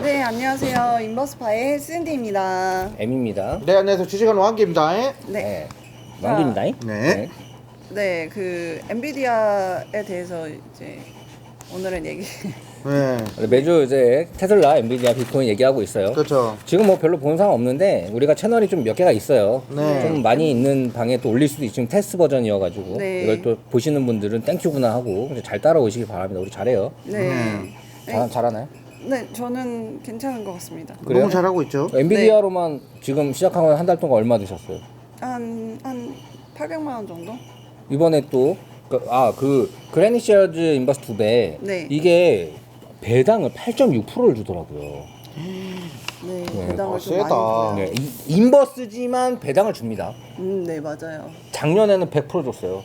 네, 안녕하세요. 인버스파의 샌디입니다. M입니다. 네, 안녕하세요. 주식은 왕기입니다. 네. 왕기입니다. 네. 네, 그 엔비디아에 대해서 이제 오늘은 얘기. 네. 매주 이제 테슬라, 엔비디아, 비트코인 얘기하고 있어요. 그렇죠. 지금 뭐 별로 본 사람 없는데 우리가 채널이 좀 몇 개가 있어요. 네. 좀 많이 있는 방에 또 올릴 수도 있지만 테스트 버전이어가지고 네. 이걸 또 보시는 분들은 땡큐구나 하고 잘 따라오시기 바랍니다. 우리 잘해요. 네. 잘하나요? 네, 저는 괜찮은 것 같습니다. 그래요? 너무 잘하고 있죠. 엔비디아로만 지금 시작한 한 달 동안 얼마 드셨어요? 한 800만 원 정도? 이번에 또 그 그래니시어즈 인버스 2배 네. 이게 배당을 8.6%를 주더라고요. 네, 네, 배당을 좀 세다. 많이 줘요. 네, 인버스지만 배당을 줍니다. 네, 맞아요. 작년에는 100% 줬어요.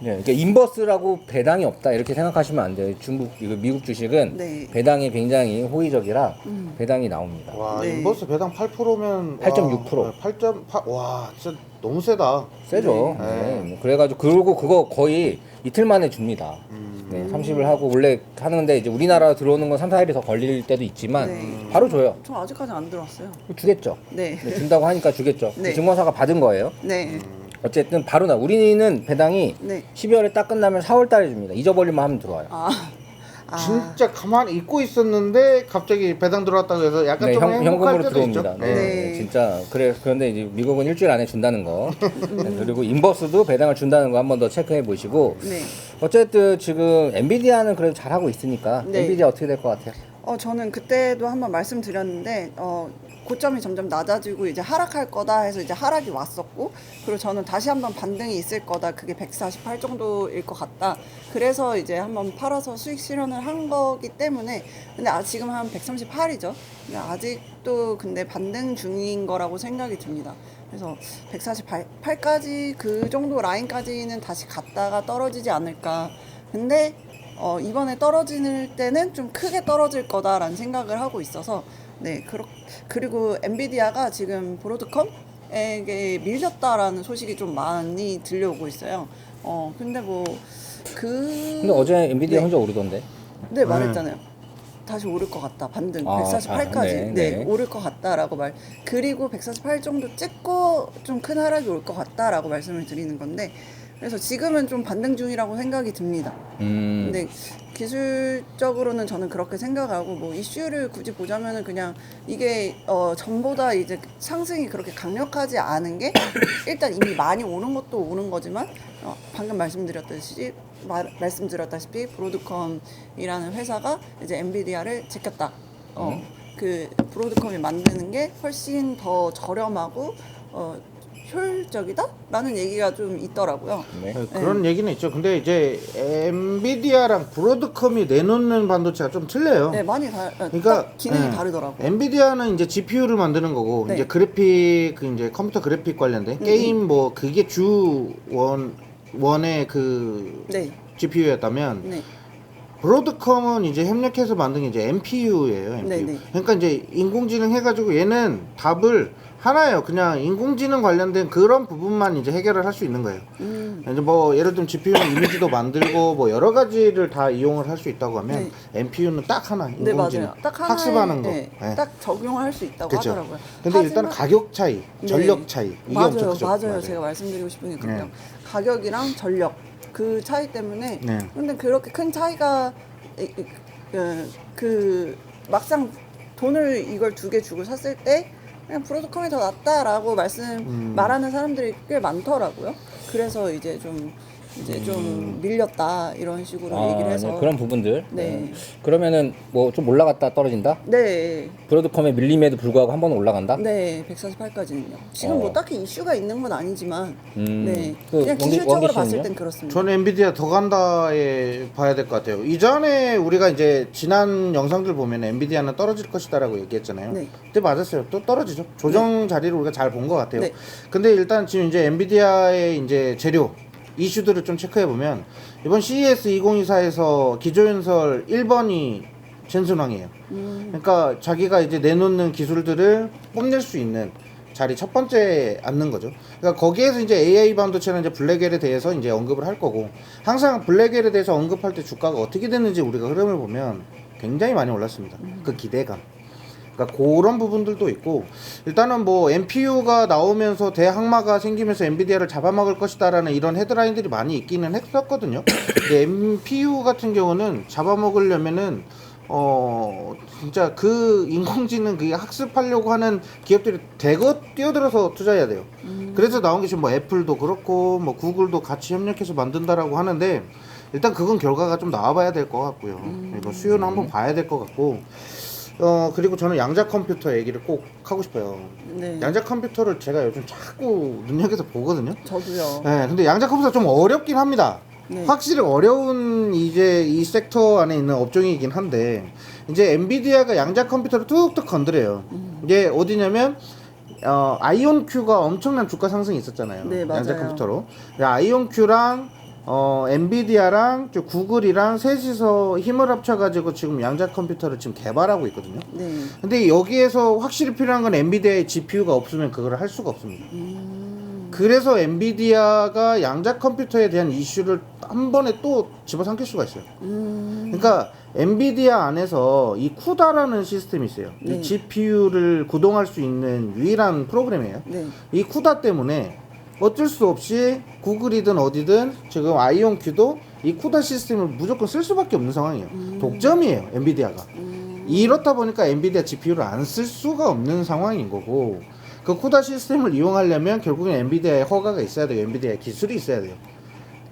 네, 그러니까 인버스라고 배당이 없다 이렇게 생각하시면 안 돼요. 이거 미국 주식은 네. 배당이 굉장히 호의적이라 배당이 나옵니다. 와, 네. 인버스 배당 8%면 8.6%. 8.8. 와, 진짜 너무 세다. 세죠. 네. 네. 그래가지고 그리고 그거 거의 이틀 만에 줍니다. 네, 30을 하고 원래 하는데 이제 우리나라 들어오는 건 3, 4일이 더 걸릴 때도 있지만 네. 바로 줘요. 저 아직까지 안 들어왔어요. 주겠죠. 네. 네, 준다고 하니까 주겠죠. 네. 증권사가 받은 거예요. 네. 어쨌든 바로 우리는 배당이 네. 12월에 딱 끝나면 4월 달에 줍니다. 잊어버릴만 하면 들어와요. 아. 진짜 가만히 잊고 있는데 갑자기 배당 들어왔다고 해서 약간 네, 좀 행복할 현금으로 때도 들어옵니다. 있죠. 네, 네. 진짜 그런데 이제 미국은 일주일 안에 준다는 거. 네, 그리고 인버스도 배당을 준다는 거 한 번 더 체크해 보시고. 네. 어쨌든 지금 엔비디아는 그래도 잘하고 있으니까 네. 엔비디아 어떻게 될 것 같아요? 저는 그때도 한번 말씀드렸는데 고점이 점점 낮아지고 이제 하락할 거다 해서 이제 하락이 왔었고, 그리고 저는 다시 한번 반등이 있을 거다, 그게 148 정도일 것 같다, 그래서 이제 한번 팔아서 수익 실현을 한 거기 때문에. 근데 지금 한 138이죠. 근데 아직도 근데 반등 중인 거라고 생각이 듭니다. 그래서 148까지 그 정도 라인까지는 다시 갔다가 떨어지지 않을까. 근데 이번에 떨어질 때는 좀 크게 떨어질 거다라는 생각을 하고 있어서, 네, 그리고 엔비디아가 지금 브로드컴에게 밀렸다라는 소식이 좀 많이 들려오고 있어요. 근데 근데 어제 엔비디아 네. 혼자 오르던데. 네, 말했잖아요. 다시 오를 것 같다. 반등. 148까지. 네, 오를 것 같다라고 그리고 148 정도 찍고 좀 큰 하락이 올 것 같다라고 말씀을 드리는 건데, 그래서 지금은 좀 반등 중이라고 생각이 듭니다. 근데 기술적으로는 저는 그렇게 생각하고, 뭐 이슈를 굳이 보자면은 그냥 이게 전보다 이제 상승이 그렇게 강력하지 않은 게 일단 이미 많이 오른 것도 오른 거지만, 방금 말씀드렸다시피 브로드컴이라는 회사가 이제 엔비디아를 제꼈다. 그 브로드컴이 만드는 게 훨씬 더 저렴하고 효율적이다라는 얘기가 좀 있더라고요. 네. 그런 얘기는 있죠. 근데 이제 엔비디아랑 브로드컴이 내놓는 반도체가 좀 틀려요. 네, 많이 그러니까 기능이 다르더라고요. 엔비디아는 이제 GPU를 만드는 거고, 네. 이제 그래픽, 이제 컴퓨터 그래픽 관련된 게임 뭐 그게 주 원의 그 네, GPU였다면, 네, 브로드컴은 이제 협력해서 만든 게 이제 NPU예요. NPU. 네네. 그러니까 이제 인공지능 해가지고 얘는 답을 하나예요. 그냥 인공지능 관련된 그런 부분만 이제 해결을 할 수 있는 거예요. 이제 뭐 예를 들면 GPU는 이미지도 만들고 뭐 여러 가지를 다 이용을 할 수 있다고 하면 NPU는 딱 하나 네, 인공지능 맞아요. 딱 하나에, 학습하는 거. 네, 네. 딱 적용할 수 있다고 그쵸. 하더라고요. 근데 일단 가격 차이, 네. 전력 차이 이게 맞아요, 엄청 크죠. 맞아요. 제가 말씀드리고 싶은 게 그거요. 네. 가격이랑 전력 그 차이 때문에. 네. 근데 그렇게 큰 차이가 막상 돈을 이걸 2개 주고 샀을 때 그냥 브로드컴이 더 낫다라고 말하는 사람들이 꽤 많더라고요. 그래서 이제 좀 밀렸다 이런 식으로 얘기를 해서. 네, 그런 부분들. 네. 그러면은 뭐 좀 올라갔다 떨어진다? 네. 브로드컴의 밀림에도 불구하고 한 번 올라간다? 네, 148까지는요. 지금 뭐 딱히 이슈가 있는 건 아니지만, 네, 그 그냥 기술적으로 원기 봤을 씨는요? 땐 그렇습니다. 저는 엔비디아 더 간다에 봐야 될 것 같아요. 이전에 우리가 이제 지난 영상들 보면 엔비디아는 떨어질 것이다라고 얘기했잖아요. 네. 그때 맞았어요. 또 떨어지죠. 조정 자리를 우리가 잘 본 것 같아요. 네. 근데 일단 지금 이제 엔비디아의 이제 재료 이슈들을 좀 체크해 보면 이번 CES 2024에서 기조연설 1번이 젠슨왕이에요. 그러니까 자기가 이제 내놓는 기술들을 뽐낼 수 있는 자리 첫 번째에 앉는 거죠. 그러니까 거기에서 이제 AI 반도체는 이제 블랙엘에 대해서 이제 언급을 할 거고, 항상 블랙엘에 대해서 언급할 때 주가가 어떻게 됐는지 우리가 흐름을 보면 굉장히 많이 올랐습니다. 그 기대감. 그러니까 그런 부분들도 있고 일단은 뭐 NPU가 나오면서 대항마가 생기면서 엔비디아를 잡아먹을 것이다라는 이런 헤드라인들이 많이 있기는 했었거든요. 근데 NPU 같은 경우는 잡아먹으려면은 진짜 그 인공지능 그 학습하려고 하는 기업들이 대거 뛰어들어서 투자해야 돼요. 그래서 나온 게 지금 뭐 애플도 그렇고 뭐 구글도 같이 협력해서 만든다라고 하는데 일단 그건 결과가 좀 나와봐야 될 것 같고요. 이거 수요는 한번 봐야 될 것 같고 그리고 저는 양자 컴퓨터 얘기를 꼭 하고 싶어요. 네. 양자 컴퓨터를 제가 요즘 자꾸 눈여겨서 보거든요. 저도요. 네, 근데 양자 컴퓨터 좀 어렵긴 합니다. 네. 확실히 어려운 이제 이 섹터 안에 있는 업종이긴 한데 이제 엔비디아가 양자 컴퓨터를 툭툭 건드려요. 이게 어디냐면 아이온 Q가 엄청난 주가 상승이 있었잖아요. 네, 맞아요. 양자 컴퓨터로. 아이온 Q랑 엔비디아랑 구글이랑 셋이서 힘을 합쳐가지고 지금 양자 컴퓨터를 지금 개발하고 있거든요. 네. 근데 여기에서 확실히 필요한 건 엔비디아의 GPU가 없으면 그걸 할 수가 없습니다. 그래서 엔비디아가 양자 컴퓨터에 대한 이슈를 한 번에 또 집어삼킬 수가 있어요. 그러니까 엔비디아 안에서 이 쿠다라는 시스템이 있어요. 네. 이 GPU를 구동할 수 있는 유일한 프로그램이에요. 네. 이 쿠다 때문에 어쩔 수 없이 구글이든 어디든 지금 아이온 Q도 이 쿠다 시스템을 무조건 쓸 수밖에 없는 상황이에요. 독점이에요, 엔비디아가. 이렇다 보니까 엔비디아 GPU를 안 쓸 수가 없는 상황인 거고 그 쿠다 시스템을 이용하려면 결국엔 엔비디아의 허가가 있어야 돼요. 엔비디아의 기술이 있어야 돼요.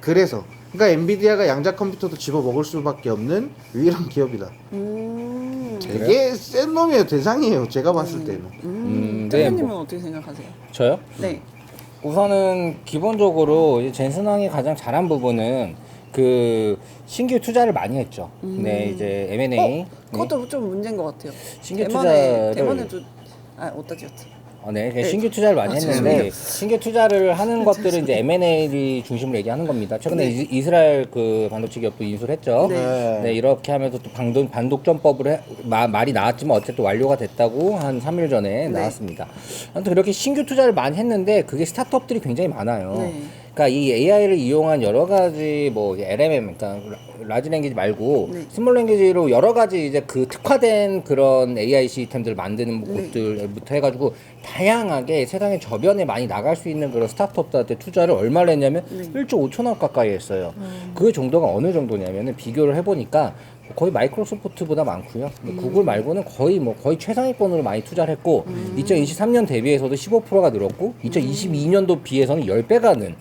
그래서 그러니까 엔비디아가 양자 컴퓨터도 집어 먹을 수밖에 없는 유일한 기업이다. 되게 센 놈이에요. 대상이에요. 제가 봤을 때는. 네, 대표님은 어떻게 생각하세요? 저요? 네. 우선은 기본적으로 이제 젠슨왕이 가장 잘한 부분은 그 신규 투자를 많이 했죠. 네, 이제 M&A. 그것도 좀 문제인 것 같아요. 신규 대만에도 어디다 지었지? 네, 네. 신규 투자를 많이 했는데 죄송해요. 신규 투자를 하는 것들은 이제 M&A를 중심으로 얘기하는 겁니다. 최근에 네. 이스라엘 그 반도체 기업도 인수를 했죠. 네. 네, 이렇게 하면서 또 반독점법을 말이 나왔지만 어쨌든 완료가 됐다고 한 3일 전에 나왔습니다. 아무튼 그렇게 신규 투자를 많이 했는데 그게 스타트업들이 굉장히 많아요. 네. 그러니까 이 AI를 이용한 여러 가지 뭐 LLM, 그러니까 라지 랭귀지 말고 네. 스몰 랭귀지로 여러 가지 이제 그 특화된 그런 AI 시스템들 만드는 곳들부터 해가지고 다양하게 세상의 저변에 많이 나갈 수 있는 그런 스타트업들한테 투자를 얼마를 했냐면 1조 5천억 가까이 했어요. 그 정도가 어느 정도냐면은 비교를 해보니까 거의 마이크로소프트보다 많고요. 구글 말고는 거의 최상위권으로 많이 투자를 했고 2023년 대비해서도 15%가 늘었고 2022년도 비해서는 10배가 는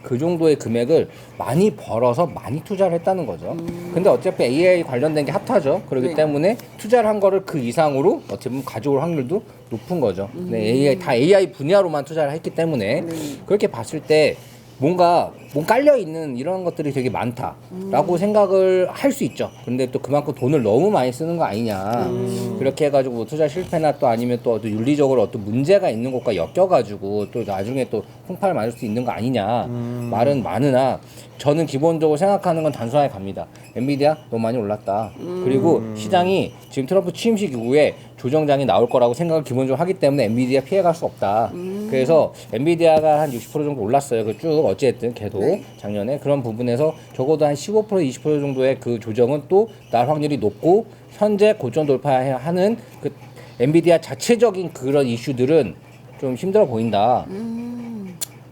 그 정도의 금액을 많이 벌어서 많이 투자를 했다는 거죠. 근데 어차피 AI 관련된 게 핫하죠. 그렇기 네. 때문에 투자를 한 거를 그 이상으로 어떻게 보면 가져올 확률도 높은 거죠. 네, AI 분야로만 투자를 했기 때문에 네. 그렇게 봤을 때 뭔가 깔려 있는 이런 것들이 되게 많다라고 생각을 할 수 있죠. 근데 또 그만큼 돈을 너무 많이 쓰는 거 아니냐. 그렇게 해가지고 뭐 투자 실패나 또 아니면 또 윤리적으로 어떤 문제가 있는 것과 엮여가지고 또 나중에 또 풍파를 맞을 수 있는 거 아니냐. 말은 많으나 저는 기본적으로 생각하는 건 단순하게 갑니다. 엔비디아 너무 많이 올랐다. 그리고 시장이 지금 트럼프 취임식 이후에 조정장이 나올 거라고 생각을 기본적으로 하기 때문에 엔비디아 피해갈 수 없다. 그래서 엔비디아가 한 60% 정도 올랐어요. 그 쭉 어찌됐든 계속 작년에 그런 부분에서 적어도 한 15% 20% 정도의 그 조정은 또 날 확률이 높고 현재 고점 돌파하는 그 엔비디아 자체적인 그런 이슈들은 좀 힘들어 보인다.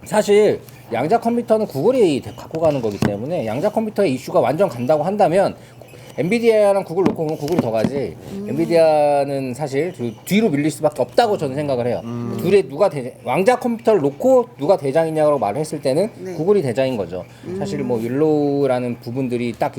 사실 양자 컴퓨터는 구글이 갖고 가는 거기 때문에 양자 컴퓨터의 이슈가 완전 간다고 한다면 엔비디아랑 구글 놓고 보면 구글이 더 가지. 엔비디아는 사실 뒤로 밀릴 수밖에 없다고 저는 생각을 해요. 둘의 왕자 컴퓨터를 놓고 누가 대장이냐고 말을 했을 때는 네. 구글이 대장인 거죠. 사실 뭐 윌로우라는 부분들이 딱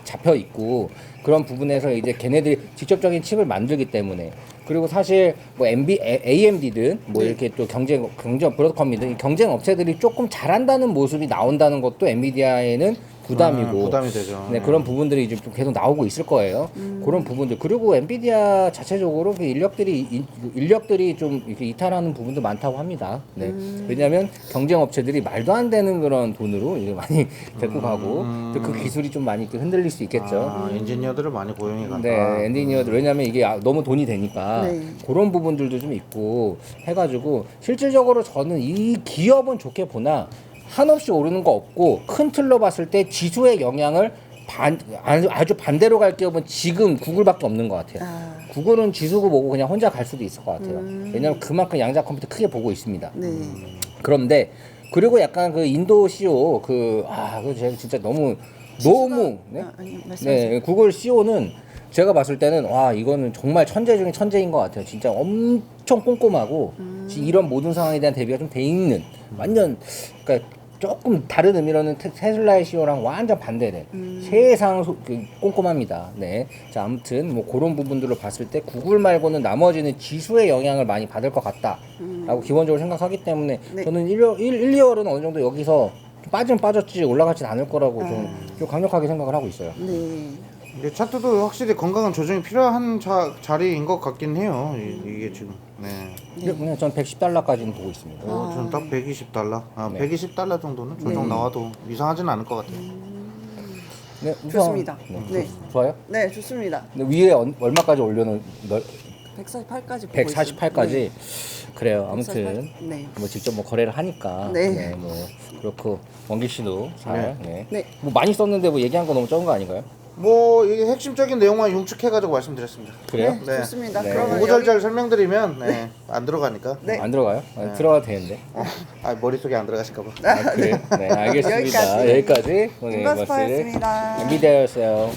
잡혀 있고 그런 부분에서 이제 걔네들이 직접적인 칩을 만들기 때문에 그리고 사실 뭐 AMD든 뭐 네. 이렇게 또 경쟁 브로드컴이든 이 경쟁 업체들이 조금 잘한다는 모습이 나온다는 것도 엔비디아에는 부담이고 부담이 되죠. 네, 그런 부분들이 이제 좀 계속 나오고 있을 거예요. 그런 부분들 그리고 엔비디아 자체적으로 그 인력들이 좀 이렇게 이탈하는 부분도 많다고 합니다. 네. 왜냐하면 경쟁 업체들이 말도 안 되는 그런 돈으로 이제 많이 데리고 가고 또 그 기술이 좀 많이 또 흔들릴 수 있겠죠. 엔지니어들을 많이 고용해 간다. 네, 엔지니어들 왜냐면 이게 너무 돈이 되니까 네. 그런 부분들도 좀 있고 해가지고 실질적으로 저는 이 기업은 좋게 보나 한없이 오르는 거 없고 큰 틀로 봤을 때 지수의 영향을 아주 반대로 갈 기업은 지금 구글밖에 없는 것 같아요. 아, 구글은 지수고 뭐고 그냥 혼자 갈 수도 있을 것 같아요. 왜냐면 그만큼 양자 컴퓨터 크게 보고 있습니다. 네. 그런데 그리고 약간 그 인도 CEO 그 제가 진짜 너무 네? 아니, 말씀하세요. 네, 구글 CEO는 제가 봤을 때는 와 이거는 정말 천재 중에 천재인 것 같아요. 진짜 엄청 꼼꼼하고 이런 모든 상황에 대한 대비가 좀 돼 있는 완전 그러니까 조금 다른 의미로는 테슬라의 CEO랑 완전 반대돼. 세상 꼼꼼합니다. 네. 자 아무튼 뭐 그런 부분들로 봤을 때 구글 말고는 나머지는 지수의 영향을 많이 받을 것 같다라고 기본적으로 생각하기 때문에 네. 저는 1, 2월은 어느 정도 여기서 빠지면 빠졌지 올라가진 않을 거라고 좀 강력하게 생각을 하고 있어요. 네. 근데 차트도 확실히 건강한 조정이 필요한 자리인 것 같긴 해요. 이게 지금. 네. 그냥 전 110달러까지는 보고 있습니다. 저는 딱 120달러. 네. 120달러 정도는 조정 나와도 이상하지는 않을 것 같아요. 네, 좋습니다. 네. 좋아요? 네, 좋습니다. 근데 위에 얼마까지 올려놓은 148까지 보고 148까지 그래요. 아무튼 148? 네. 뭐 직접 뭐 거래를 하니까 네. 뭐 그렇고 원기 씨도 잘 네. 네. 뭐 많이 썼는데 뭐 얘기한 거 너무 적은 거 아닌가요? 뭐 이게 핵심적인 내용만 용축해가지고 말씀드렸습니다. 그래요? 네. 좋습니다. 네. 그러면 구구절절 설명드리면 안 들어가니까. 네. 안 들어가요? 들어가도 되는데. 머릿속에 안 들어가실까봐. 그래요? 네, 알겠습니다. 여기까지. 여기까지 오늘 인버스퍼였습니다. 엔비디아였어요.